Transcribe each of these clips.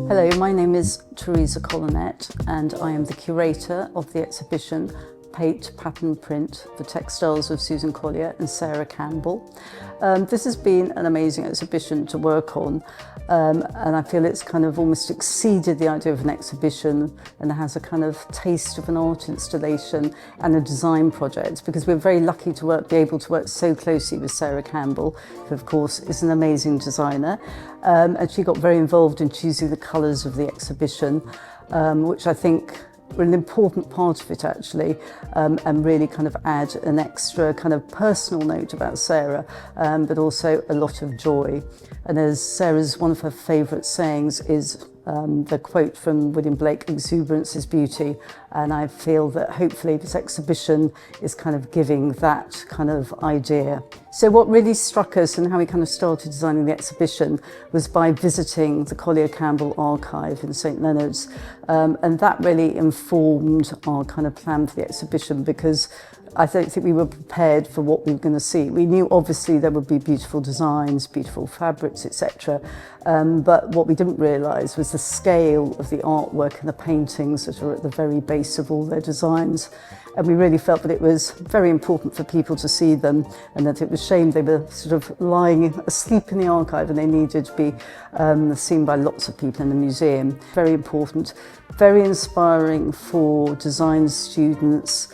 Hello, my name is Teresa Collenette and I am the curator of the exhibition Pate Pattern Print for Textiles with Susan Collier and Sarah Campbell. This has been an amazing exhibition to work on, and I feel it's kind of almost exceeded the idea of an exhibition and has a kind of taste of an art installation and a design project, because we're very lucky to be able to work so closely with Sarah Campbell, who of course is an amazing designer, and she got very involved in choosing the colours of the exhibition, which I think were an important part of it actually, and really kind of add an extra kind of personal note about Sarah, but also a lot of joy. And as Sarah's, one of her favourite sayings is the quote from William Blake, "Exuberance is beauty," and I feel that hopefully this exhibition is kind of giving that kind of idea. So what really struck us and how we kind of started designing the exhibition was by visiting the Collier Campbell archive in St Leonard's, and that really informed our kind of plan for the exhibition, because I don't think we were prepared for what we were going to see. We knew obviously there would be beautiful designs, beautiful fabrics, etc. But what we didn't realise was the scale of the artwork and the paintings that are at the very base of all their designs. And we really felt that it was very important for people to see them, and that it was a shame they were sort of lying asleep in the archive and they needed to be seen by lots of people in the museum. Very important, very inspiring for design students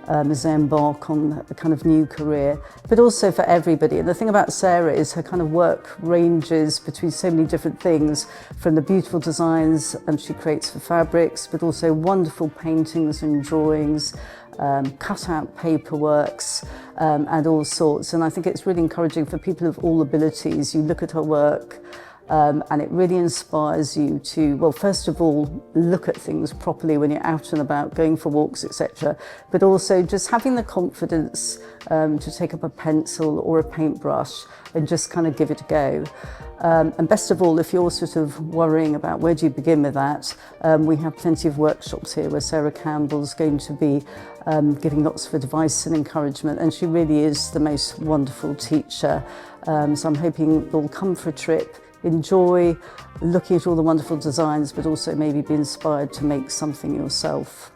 as they embark on a kind of new career, but also for everybody. And the thing about Sarah is her kind of work ranges between so many different things, from the beautiful designs she creates for fabrics, but also wonderful paintings and drawings, cut-out paperworks, and all sorts. And I think it's really encouraging for people of all abilities. You look at her work, and it really inspires you to, well, first of all, look at things properly when you're out and about, going for walks, etc. But also just having the confidence to take up a pencil or a paintbrush and just kind of give it a go. And best of all, if you're sort of worrying about where do you begin with that, we have plenty of workshops here where Sarah Campbell's going to be giving lots of advice and encouragement, and she really is the most wonderful teacher. So I'm hoping you'll come for a trip, enjoy looking at all the wonderful designs, but also maybe be inspired to make something yourself.